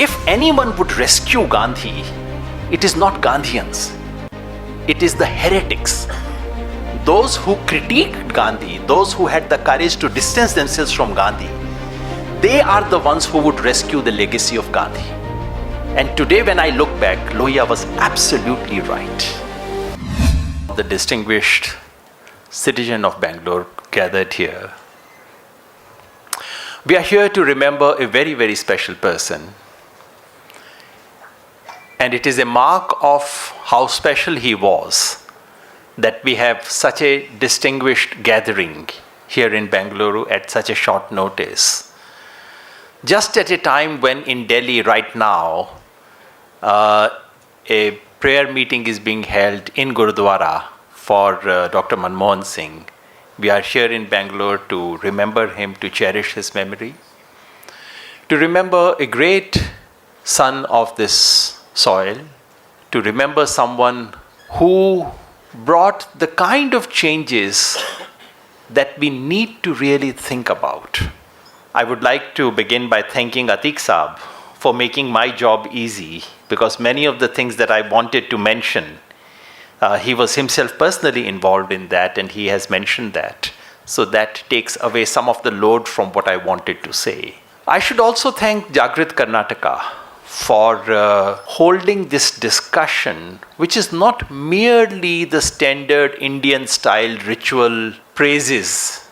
If anyone would rescue Gandhi, it is not Gandhians. It is the heretics. Those who critiqued Gandhi, those who had the courage to distance themselves from Gandhi, they are the ones who would rescue the legacy of Gandhi. And today when I look back, Lohia was absolutely right. The distinguished citizen of Bangalore gathered here. We are here to remember a very, very special person. And it is a mark of how special he was that we have such a distinguished gathering here in Bangalore at such a short notice. Just at a time when in Delhi right now, a prayer meeting is being held in Gurudwara for Dr. Manamohan Singh. We are here in Bangalore to remember him, to cherish his memory, to remember a great son of this soil, to remember someone who brought the kind of changes that we need to really think about. I would like to begin by thanking Atiq Saab for making my job easy, because many of the things that I wanted to mention, he was himself personally involved in that, and he has mentioned that. So that takes away some of the load from what I wanted to say. I should also thank Jagrit Karnataka for holding this discussion, which is not merely the standard Indian-style ritual praises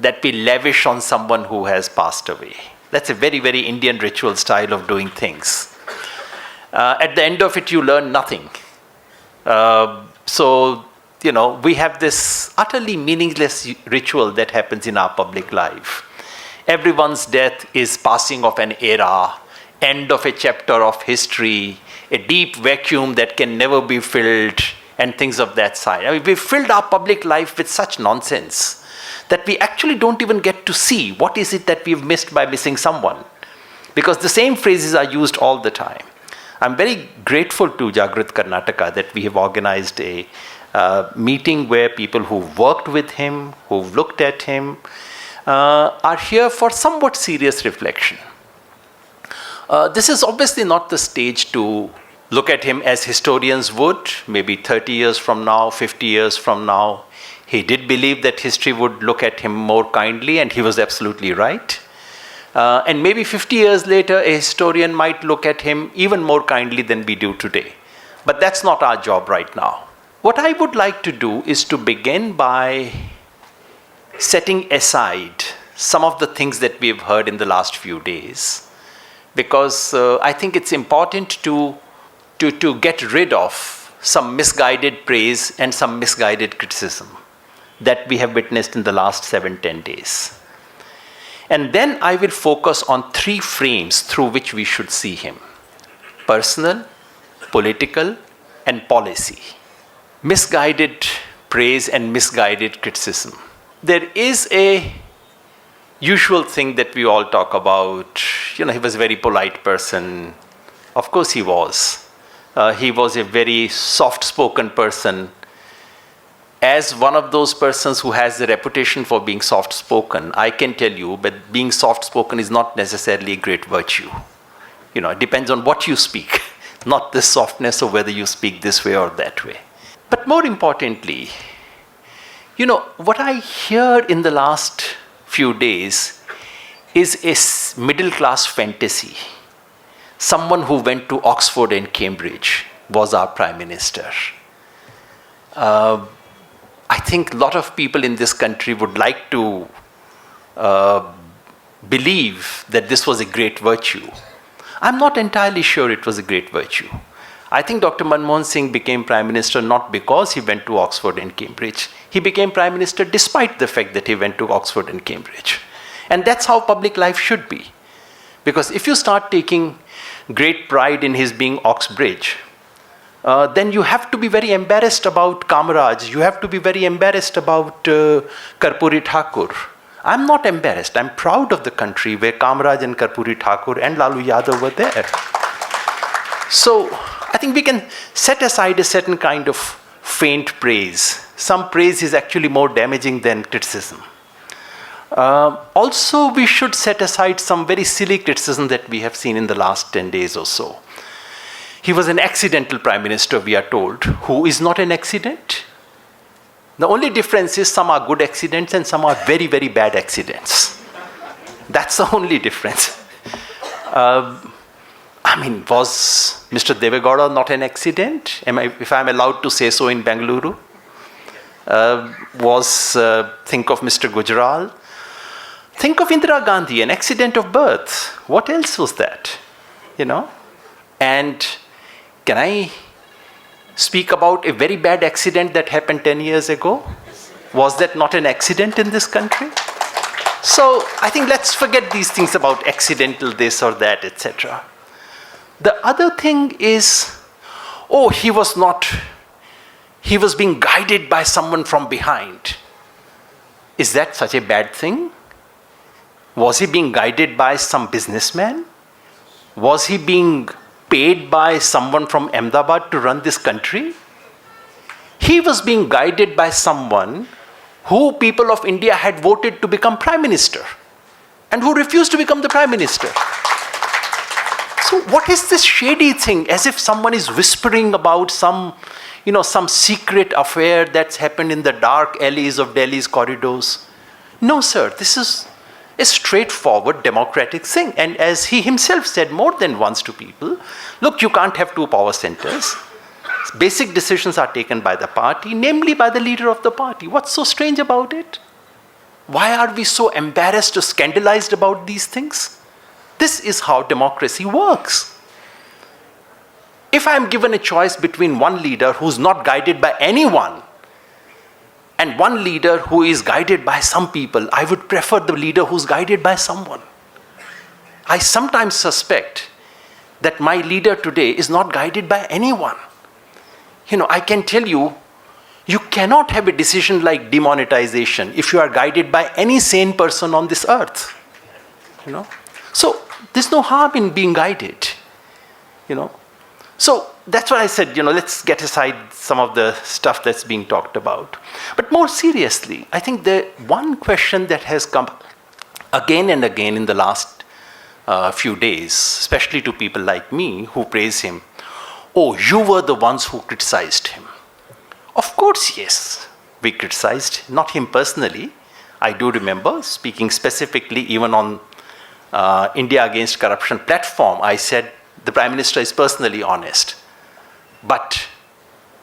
that we lavish on someone who has passed away. That's a very, very Indian ritual style of doing things. At the end of it, you learn nothing. So, we have this utterly meaningless ritual that happens in our public life. Everyone's death is passing of an era, end of a chapter of history, a deep vacuum that can never be filled, and things of that side. I mean, we've filled our public life with such nonsense that we actually don't even get to see what is it that we've missed by missing someone. Because the same phrases are used all the time. I'm very grateful to Jagrit Karnataka that we have organized a meeting where people who've worked with him, who've looked at him, are here for somewhat serious reflection. This is obviously not the stage to look at him as historians would, maybe 30 years from now, 50 years from now. He did believe that history would look at him more kindly, and he was absolutely right. And maybe 50 years later, a historian might look at him even more kindly than we do today. But that's not our job right now. What I would like to do is to begin by setting aside some of the things that we've heard in the last few days, because I think it's important to get rid of some misguided praise and some misguided criticism that we have witnessed in the last 7-10 days. And then I will focus on 3 frames through which we should see him: personal, political, and policy. Misguided praise and misguided criticism. There is a usual thing that we all talk about. He was a very polite person. Of course he was. He was a very soft-spoken person. As one of those persons who has the reputation for being soft-spoken, I can tell you that being soft-spoken is not necessarily a great virtue. It depends on what you speak, not the softness of whether you speak this way or that way. But more importantly, what I hear in the last few days is a middle-class fantasy. Someone who went to Oxford and Cambridge was our Prime Minister. I think a lot of people in this country would like to believe that this was a great virtue. I'm not entirely sure it was a great virtue. I think Dr. Manamohan Singh became Prime Minister not because he went to Oxford and Cambridge. He became Prime Minister despite the fact that he went to Oxford and Cambridge. And that's how public life should be. Because if you start taking great pride in his being Oxbridge, then you have to be very embarrassed about Kamaraj. You have to be very embarrassed about Karpuri Thakur. I'm not embarrassed. I'm proud of the country where Kamaraj and Karpuri Thakur and Lalu Yadav were there. So I think we can set aside a certain kind of faint praise. Some praise is actually more damaging than criticism. Also, we should set aside some very silly criticism that we have seen in the last 10 days or so. He was an accidental prime minister, we are told. Who is not an accident? The only difference is some are good accidents and some are very, very bad accidents. That's the only difference. Was Mr. Devegowda not an accident? If I'm allowed to say so in Bengaluru? Think of Mr. Gujral. Think of Indira Gandhi, an accident of birth. What else was that? And can I speak about a very bad accident that happened 10 years ago? Was that not an accident in this country? So I think let's forget these things about accidental this or that, etc. The other thing is, he was being guided by someone from behind. Is that such a bad thing? Was he being guided by some businessman? Was he being paid by someone from Ahmedabad to run this country? He was being guided by someone who people of India had voted to become prime minister and who refused to become the prime minister. So what is this shady thing? As if someone is whispering about some secret affair that's happened in the dark alleys of Delhi's corridors. No, sir, this is a straightforward democratic thing. And as he himself said more than once to people, look, you can't have two power centers. Basic decisions are taken by the party, namely by the leader of the party. What's so strange about it? Why are we so embarrassed or scandalized about these things? This is how democracy works. If I'm given a choice between one leader who's not guided by anyone and one leader who is guided by some people, I would prefer the leader who's guided by someone. I sometimes suspect that my leader today is not guided by anyone. I can tell you, you cannot have a decision like demonetization if you are guided by any sane person on this earth. So there's no harm in being guided. So that's why I said, let's get aside some of the stuff that's being talked about. But more seriously, I think the one question that has come again and again in the last few days, especially to people like me who praise him, you were the ones who criticized him. Of course, yes, we criticized, not him personally. I do remember speaking specifically even on India Against Corruption platform, I said the Prime Minister is personally honest. But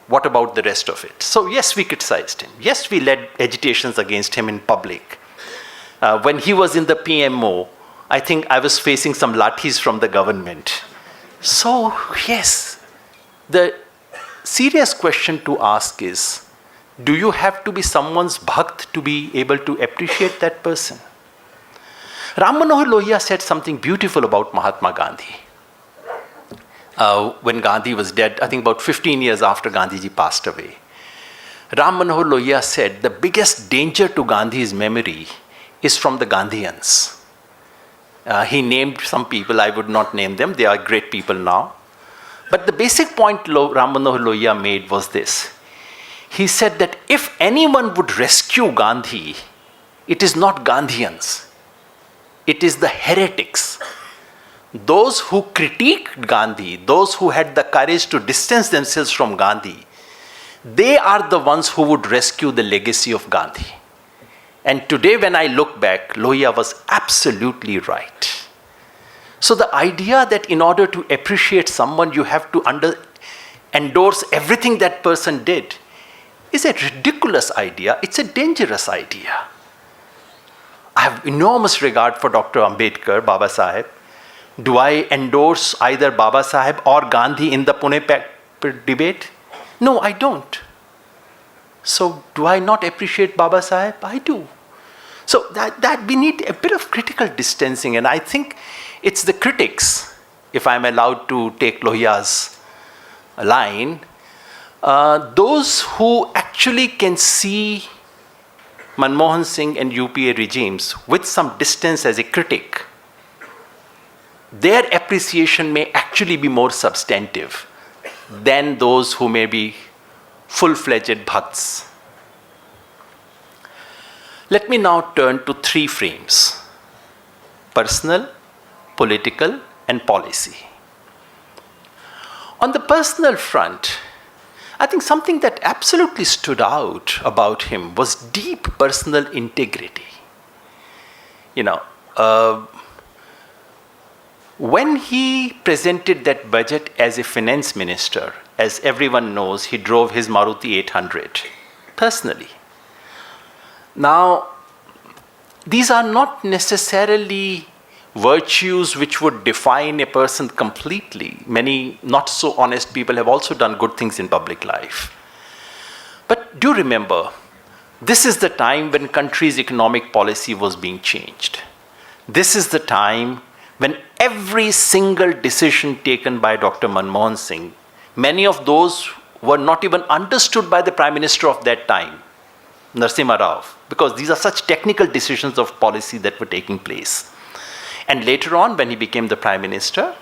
what about the rest of it? So yes, we criticized him. Yes, we led agitations against him in public. When he was in the PMO, I think I was facing some lathis from the government. So yes, the serious question to ask is, do you have to be someone's bhakt to be able to appreciate that person? Ram Manohar Lohia said something beautiful about Mahatma Gandhi. When Gandhi was dead, I think about 15 years after Gandhiji passed away, Ram Manohar Lohia said the biggest danger to Gandhi's memory is from the Gandhians. He named some people, I would not name them, they are great people now. But the basic point Ram Manohar Lohia made was this. He said that if anyone would rescue Gandhi, it is not Gandhians, it is the heretics. Those who critiqued Gandhi, those who had the courage to distance themselves from Gandhi, they are the ones who would rescue the legacy of Gandhi. And today when I look back, Lohia was absolutely right. So the idea that in order to appreciate someone, you have to endorse everything that person did is a ridiculous idea. It's a dangerous idea. I have enormous regard for Dr. Ambedkar, Baba Saheb. Do I endorse either Baba Saheb or Gandhi in the Pune debate? No, I don't. So do I not appreciate Baba Saheb? I do. So that we need a bit of critical distancing, and I think it's the critics, if I'm allowed to take Lohia's line, those who actually can see Manmohan Singh and UPA regimes with some distance as a critic, their appreciation may actually be more substantive than those who may be full-fledged bhakts. Let me now turn to three frames: personal, political, and policy. On the personal front, I think something that absolutely stood out about him was deep personal integrity. When he presented that budget as a finance minister, as everyone knows, he drove his Maruti 800 personally. Now, these are not necessarily virtues which would define a person completely. Many not so honest people have also done good things in public life. But do remember, this is the time when country's economic policy was being changed. This is the time when every single decision taken by Dr. Manmohan Singh, many of those were not even understood by the Prime Minister of that time, Narasimha Rao, because these are such technical decisions of policy that were taking place. And later on, when he became the Prime Minister,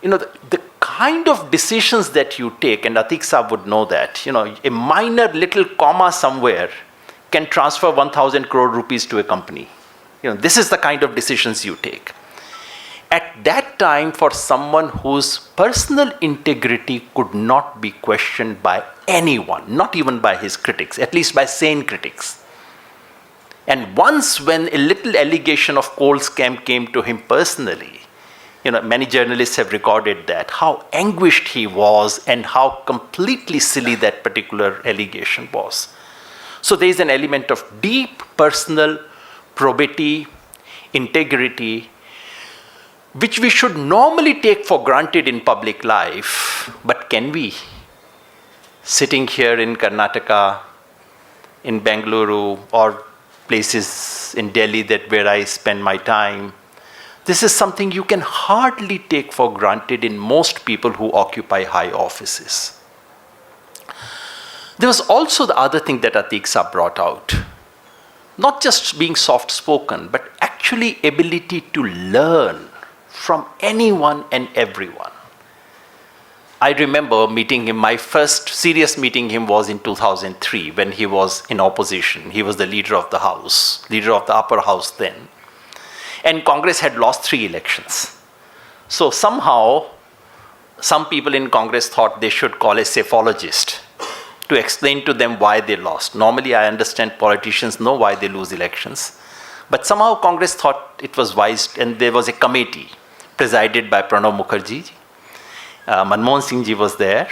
the kind of decisions that you take, and Atiq Saab would know that, a minor little comma somewhere can transfer 1,000 crore rupees to a company. This is the kind of decisions you take. At that time, for someone whose personal integrity could not be questioned by anyone, not even by his critics, at least by sane critics. And once when a little allegation of coal scam came to him personally, many journalists have recorded that, how anguished he was and how completely silly that particular allegation was. So there is an element of deep personal probity, integrity, which we should normally take for granted in public life. But can we? Sitting here in Karnataka, in Bengaluru, or places in Delhi where I spend my time, this is something you can hardly take for granted in most people who occupy high offices. There was also the other thing that Atiq Saab brought out. Not just being soft-spoken, but actually ability to learn from anyone and everyone. I remember meeting him, my first serious meeting him was in 2003 when he was in opposition. He was the leader of the House, leader of the upper house then. And Congress had lost 3 elections. So somehow, some people in Congress thought they should call a psephologist to explain to them why they lost. Normally, I understand politicians know why they lose elections. But somehow Congress thought it was wise, and there was a committee presided by Pranab Mukherjee. Manmohan Singh ji was there,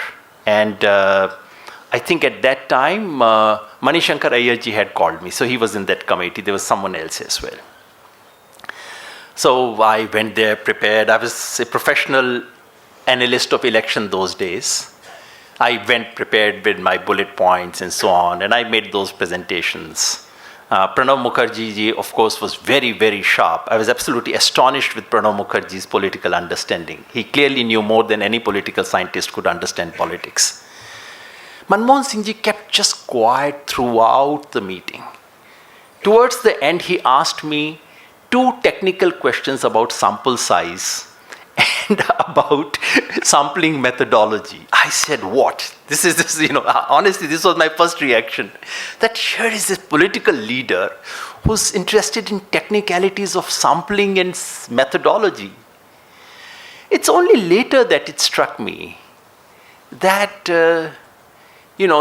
and I think at that time, Manishankar Iyer ji had called me, so he was in that committee. There was someone else as well. So I went there prepared. I was a professional analyst of election those days. I went prepared with my bullet points and so on, and I made those presentations. Pranab Mukherjee ji, of course, was very, very sharp. I was absolutely astonished with Pranab Mukherjee's political understanding. He clearly knew more than any political scientist could understand politics. Manmohan Singh ji kept just quiet throughout the meeting. Towards the end, he asked me 2 technical questions about sample size and about sampling methodology. I said, what? Honestly, this was my first reaction. That here is this political leader who's interested in technicalities of sampling and methodology. It's only later that it struck me that,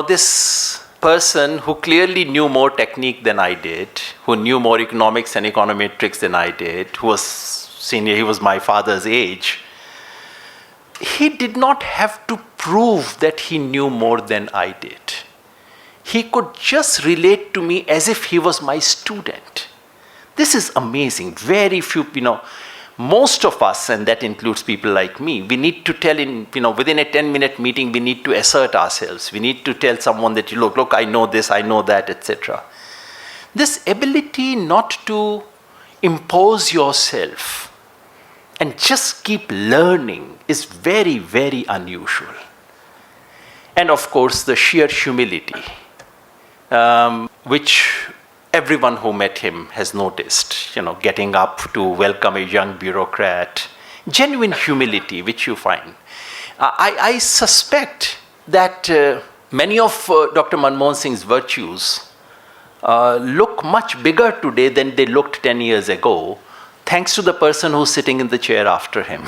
this person who clearly knew more technique than I did, who knew more economics and econometrics than I did, who was senior, he was my father's age, he did not have to prove that he knew more than I did. He could just relate to me as if he was my student. This is amazing. Very few, most of us, and that includes people like me, we need to tell within a 10-minute meeting, we need to assert ourselves. We need to tell someone that, look, I know this, I know that, etc. This ability not to impose yourself and just keep learning is very, very unusual. And of course, the sheer humility, which everyone who met him has noticed, getting up to welcome a young bureaucrat, genuine humility, which you find. I suspect that many of Dr. Manmohan Singh's virtues look much bigger today than they looked 10 years ago, thanks to the person who's sitting in the chair after him.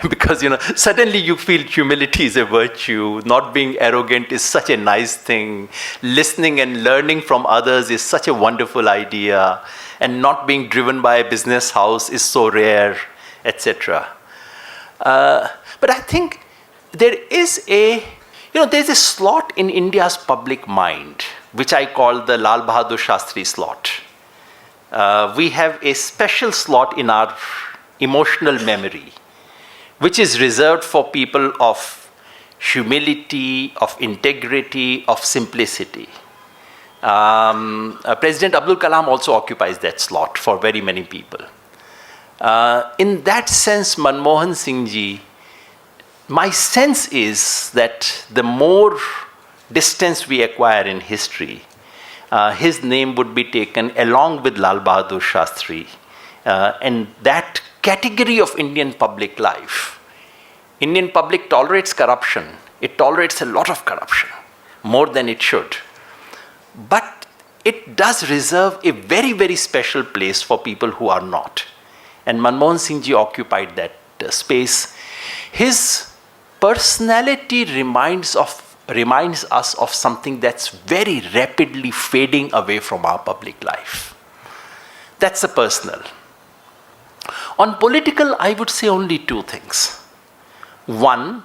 Because, suddenly you feel humility is a virtue, not being arrogant is such a nice thing, listening and learning from others is such a wonderful idea, and not being driven by a business house is so rare, etc. But I think there is there's a slot in India's public mind, which I call the Lal Bahadur Shastri slot. We have a special slot in our emotional memory, which is reserved for people of humility, of integrity, of simplicity. President Abdul Kalam also occupies that slot for very many people. In that sense, Manmohan Singh ji, my sense is that the more distance we acquire in history, his name would be taken along with Lal Bahadur Shastri. And that category of Indian public life. Indian public tolerates corruption. It tolerates a lot of corruption, more than it should. But it does reserve a very, very special place for people who are not. And Manmohan Singh ji occupied that space. His personality reminds us of something that's very rapidly fading away from our public life. That's the personal. On political, I would say only two things. One,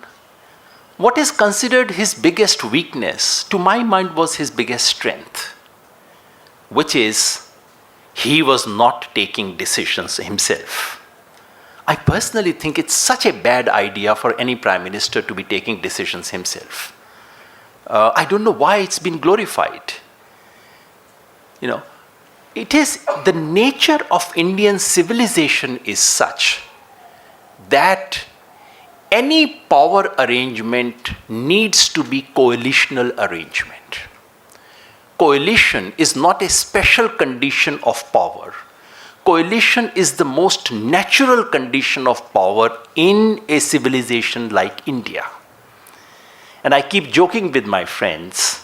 what is considered his biggest weakness, to my mind, was his biggest strength, which is he was not taking decisions himself. I personally think it's such a bad idea for any prime minister to be taking decisions himself. I don't know why it's been glorified. It is the nature of Indian civilization is such that any power arrangement needs to be coalitional arrangement. Coalition is not a special condition of power. Coalition is the most natural condition of power in a civilization like India. And I keep joking with my friends.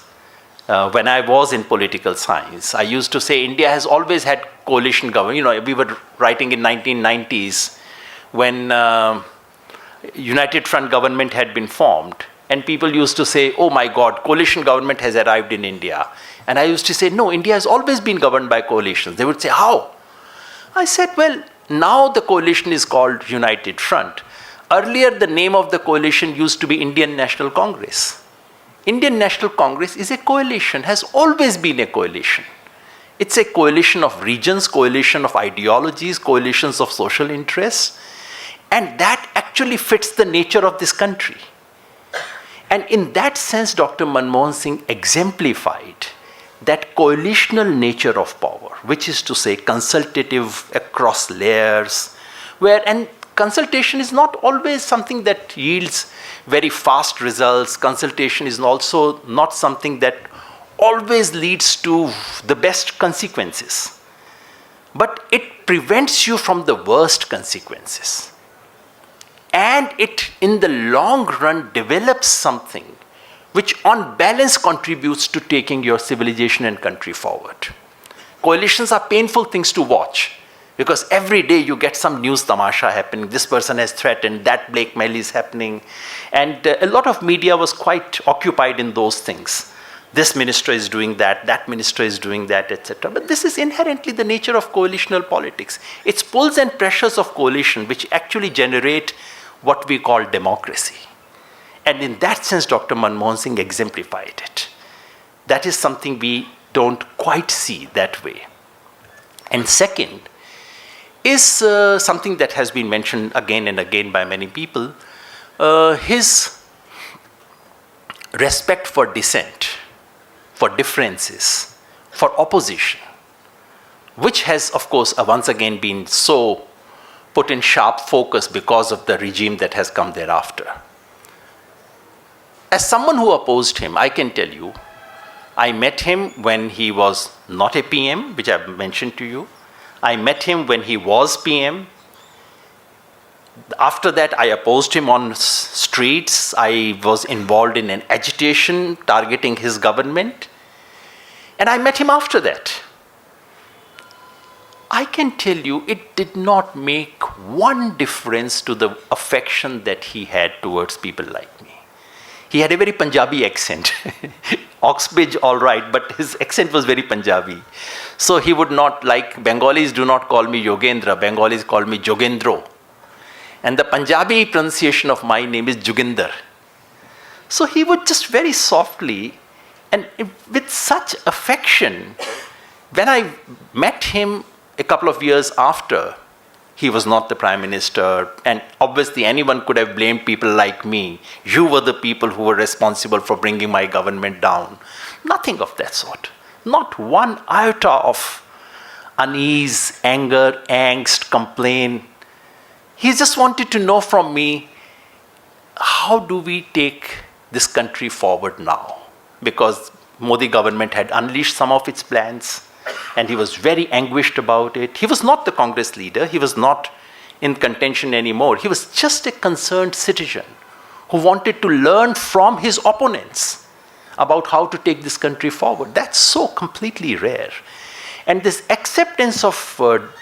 When I was in political science, I used to say India has always had coalition government. We were writing in 1990s when United Front government had been formed, and people used to say, oh my God, coalition government has arrived in India. And I used to say, no, India has always been governed by coalitions. They would say, how? I said, well, now the coalition is called United Front. Earlier, the name of the coalition used to be Indian National Congress. Indian National Congress is a coalition, has always been a coalition. It's a coalition of regions, coalition of ideologies, coalitions of social interests. And that actually fits the nature of this country. And in that sense, Dr. Manmohan Singh exemplified that coalitional nature of power, which is to say consultative across layers, and consultation is not always something that yields very fast results. Consultation is also not something that always leads to the best consequences. But it prevents you from the worst consequences. And it, in the long run, develops something which on balance contributes to taking your civilization and country forward. Coalitions are painful things to watch, because every day you get some news tamasha happening. This person has threatened, that blackmail is happening. And a lot of media was quite occupied in those things. This minister is doing that minister is doing that, etc. But this is inherently the nature of coalitional politics. It's pulls and pressures of coalition which actually generate what we call democracy. And in that sense, Dr. Manmohan Singh exemplified it. That is something we don't quite see that way. And second, is something that has been mentioned again and again by many people, his respect for dissent, for differences, for opposition, which has, of course, once again been so put in sharp focus because of the regime that has come thereafter. As someone who opposed him, I can tell you, I met him when he was not a PM, which I've mentioned to you. I met him when he was PM. After that, I opposed him on streets. I was involved in an agitation targeting his government. And I met him after that. I can tell you it did not make one difference to the affection that he had towards people like me. He had a very Punjabi accent. Oxbridge, all right, but his accent was very Punjabi. So he would not, like Bengalis do not call me Yogendra, Bengalis call me Jogendro. And the Punjabi pronunciation of my name is Joginder. So he would just very softly and with such affection, when I met him a couple of years after, he was not the prime minister, and obviously anyone could have blamed people like me. You were the people who were responsible for bringing my government down. Nothing of that sort. Not one iota of unease, anger, angst, complaint. He just wanted to know from me, how do we take this country forward now? Because Modi government had unleashed some of its plans, and he was very anguished about it. He was not the Congress leader. He was not in contention anymore. He was just a concerned citizen who wanted to learn from his opponents about how to take this country forward. That's so completely rare. And this acceptance of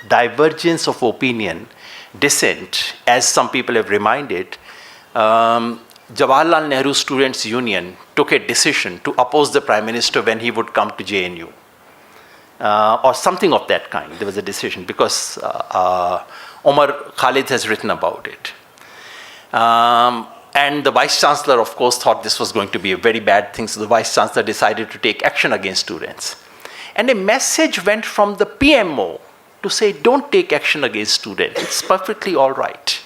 divergence of opinion, dissent, as some people have reminded, Jawaharlal Nehru Students' Union took a decision to oppose the Prime Minister when he would come to JNU. Or something of that kind. There was a decision because Omar Khalid has written about it. And the Vice Chancellor, of course, thought this was going to be a very bad thing, so the Vice Chancellor decided to take action against students. And a message went from the PMO to say, don't take action against students. It's perfectly all right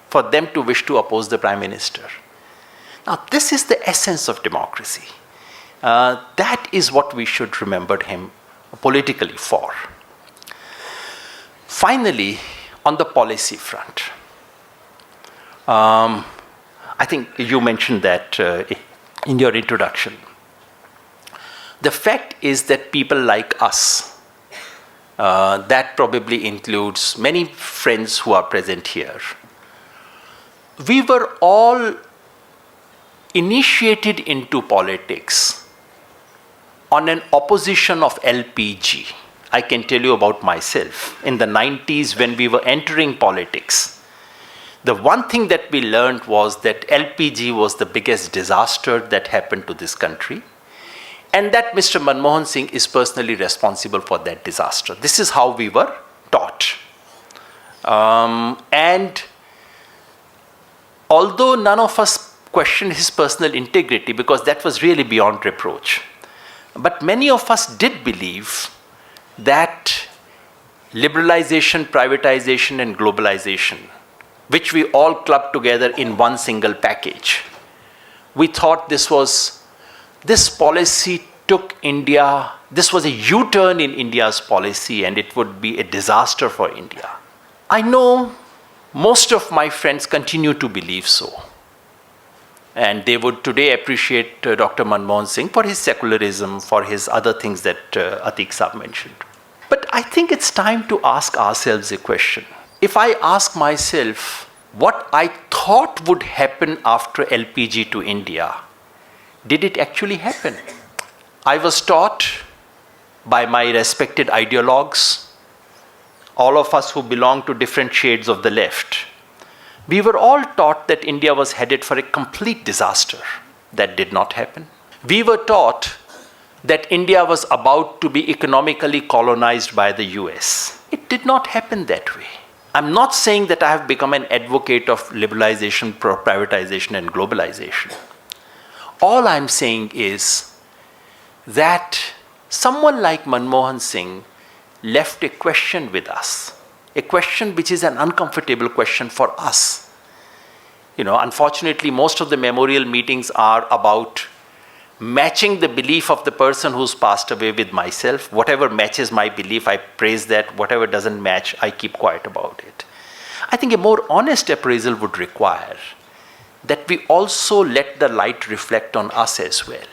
for them to wish to oppose the Prime Minister. Now, this is the essence of democracy. That is what we should remember him politically for. Finally, on the policy front, I think you mentioned that in your introduction. The fact is that people like us, that probably includes many friends who are present here, we were all initiated into politics on an opposition of LPG. I can tell you about myself. In the 90s, when we were entering politics, the one thing that we learned was that LPG was the biggest disaster that happened to this country, and that Mr. Manmohan Singh is personally responsible for that disaster. This is how we were taught. And although none of us questioned his personal integrity, because that was really beyond reproach, but many of us did believe that liberalization, privatization, and globalization, which we all clubbed together in one single package, we thought this policy took India, this was a U-turn in India's policy, and it would be a disaster for India. I know most of my friends continue to believe so. And they would today appreciate Dr. Manmohan Singh for his secularism, for his other things that Atiq Saab mentioned. But I think it's time to ask ourselves a question. If I ask myself what I thought would happen after LPG to India, did it actually happen? I was taught by my respected ideologues, all of us who belong to different shades of the left. We were all taught that India was headed for a complete disaster. That did not happen. We were taught that India was about to be economically colonized by the US. It did not happen that way. I'm not saying that I have become an advocate of liberalization, privatization, and globalization. All I'm saying is that someone like Manmohan Singh left a question with us. A question which is an uncomfortable question for us. Unfortunately, most of the memorial meetings are about matching the belief of the person who's passed away with myself. Whatever matches my belief, I praise that. Whatever doesn't match, I keep quiet about it. I think a more honest appraisal would require that we also let the light reflect on us as well.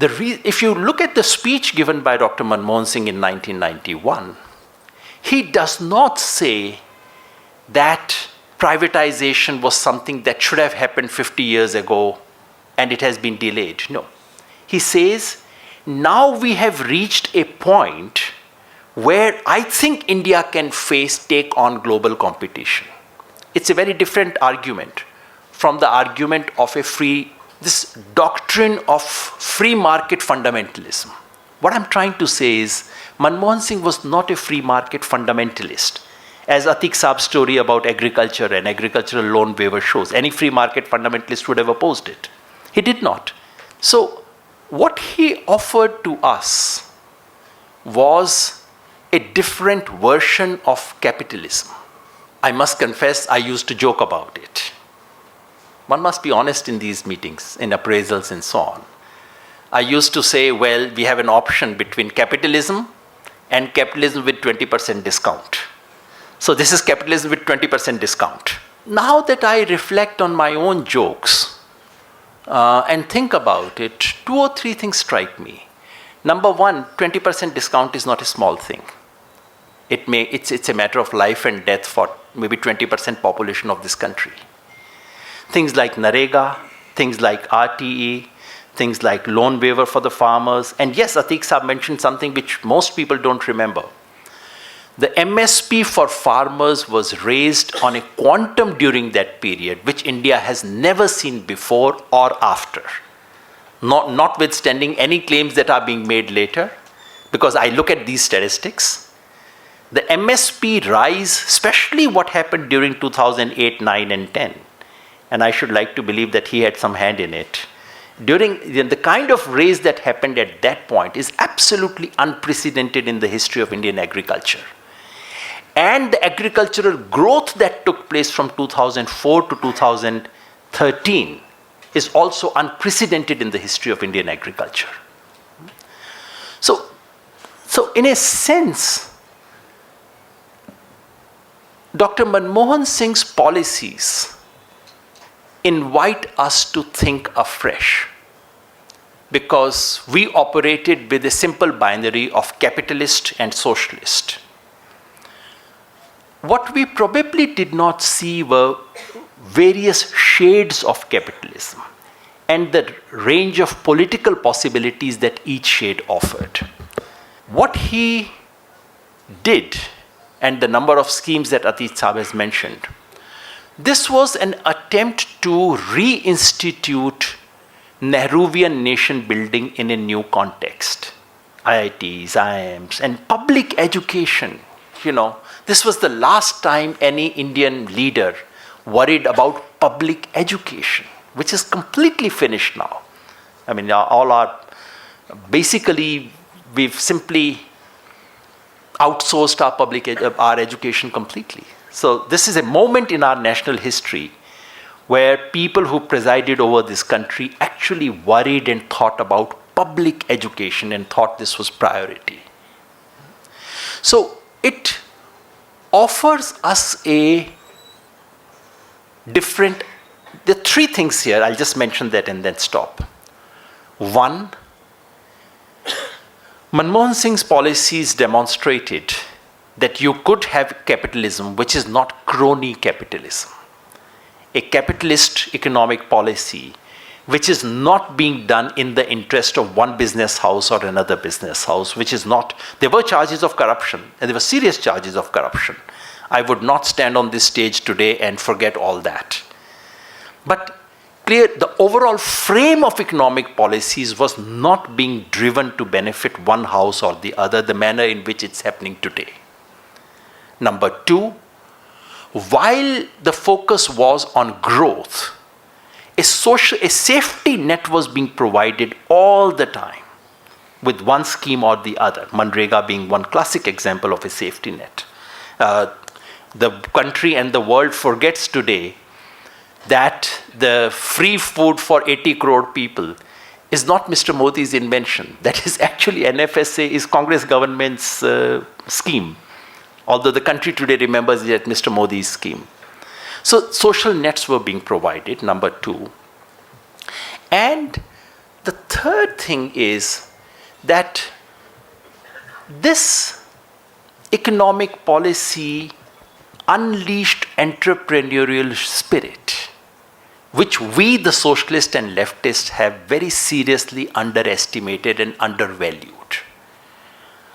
If you look at the speech given by Dr. Manmohan Singh in 1991, he does not say that privatization was something that should have happened 50 years ago and it has been delayed. No. He says Now we have reached a point where I think India can take on global competition. It's a very different argument from the argument of this doctrine of free market fundamentalism. What I'm trying to say is, Manmohan Singh was not a free market fundamentalist. As Atiq Saab's story about agriculture and agricultural loan waiver shows, any free market fundamentalist would have opposed it. He did not. So, what he offered to us was a different version of capitalism. I must confess, I used to joke about it. One must be honest in these meetings, in appraisals and so on. I used to say, well, we have an option between capitalism and capitalism with 20% discount. So this is capitalism with 20% discount. Now that I reflect on my own jokes and think about it, 2 or 3 things strike me. Number one, 20% discount is not a small thing. It's a matter of life and death for maybe 20% population of this country. Things like Narega, things like RTE, things like loan waiver for the farmers. And yes, Atiq Saab mentioned something which most people don't remember. The MSP for farmers was raised on a quantum during that period, which India has never seen before or after. Notwithstanding any claims that are being made later, because I look at these statistics, the MSP rise, especially what happened during 2008, 9 and 10, and I should like to believe that he had some hand in it, during the kind of raise that happened at that point is absolutely unprecedented in the history of Indian agriculture. And the agricultural growth that took place from 2004 to 2013 is also unprecedented in the history of Indian agriculture. So in a sense, Dr. Manmohan Singh's policies invite us to think afresh, because we operated with a simple binary of capitalist and socialist. What we probably did not see were various shades of capitalism and the range of political possibilities that each shade offered. What he did, and the number of schemes that Atiq Saab has mentioned, this was an attempt to reinstitute Nehruvian nation building in a new context. IITs, IIMs, and public education. This was the last time any Indian leader worried about public education, which is completely finished now. I mean, basically, we've simply outsourced our education completely. So this is a moment in our national history where people who presided over this country actually worried and thought about public education and thought this was priority. So it offers us there are 3 things here. I'll just mention that and then stop. One, Manmohan Singh's policies demonstrated that you could have capitalism which is not crony capitalism. A capitalist economic policy which is not being done in the interest of one business house or another business house, which is not. There were charges of corruption, and there were serious charges of corruption. I would not stand on this stage today and forget all that. But the overall frame of economic policies was not being driven to benefit one house or the other, the manner in which it's happening today. Number 2, while the focus was on growth, a safety net was being provided all the time with one scheme or the other, Manrega being one classic example of a safety net. The country and the world forgets today that the free food for 80 crore people is not Mr. Modi's invention. That is actually NFSA is Congress government's scheme. Although the country today remembers it as Mr. Modi's scheme. So social nets were being provided, number 2. And the third thing is that this economic policy unleashed entrepreneurial spirit, which we, the socialists and leftists, have very seriously underestimated and undervalued.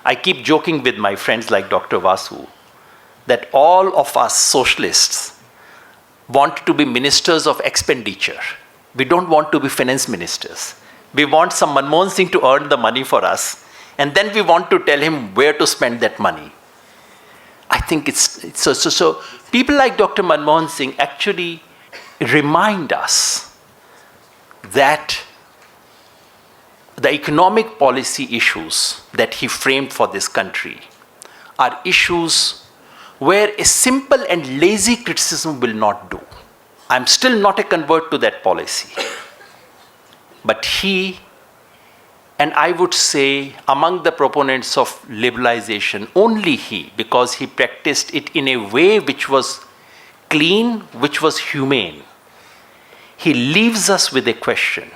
I keep joking with my friends like Dr. Vasu that all of us socialists want to be ministers of expenditure. We don't want to be finance ministers. We want some Manmohan Singh to earn the money for us, and then we want to tell him where to spend that money. I think it's so people like Dr. Manamohan Singh actually remind us that the economic policy issues that he framed for this country are issues where a simple and lazy criticism will not do. I'm still not a convert to that policy. But he, and I would say among the proponents of liberalization, only he, because he practiced it in a way which was clean, which was humane, he leaves us with a question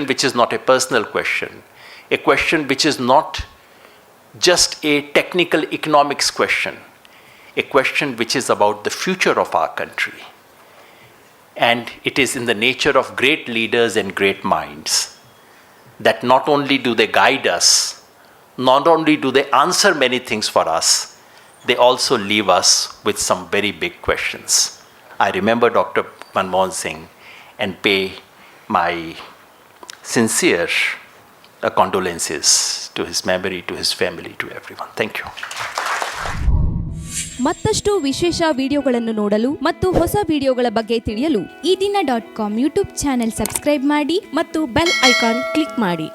which is not a personal question, a question which is not just a technical economics question, a question which is about the future of our country. And it is in the nature of great leaders and great minds that not only do they guide us, not only do they answer many things for us, they also leave us with some very big questions. I remember Dr. Manamohan Singh and pay my sincere condolences to his memory, to his family, to everyone. Thank you. ಮತ್ತಷ್ಟು ವಿಶೇಷ ವಿಡಿಯೋಗಳನ್ನು ನೋಡಲು ಮತ್ತು ಹೊಸ ವಿಡಿಯೋಗಳ ಬಗ್ಗೆ ತಿಳಿಯಲು ಈ ದಿನ .com ಯೂಟ್ಯೂಬ್ ಚಾನೆಲ್ ಸಬ್ಸ್ಕ್ರೈಬ್ ಮಾಡಿ ಮತ್ತು ಬೆಲ್ ಐಕಾನ್ ಕ್ಲಿಕ್ ಮಾಡಿ.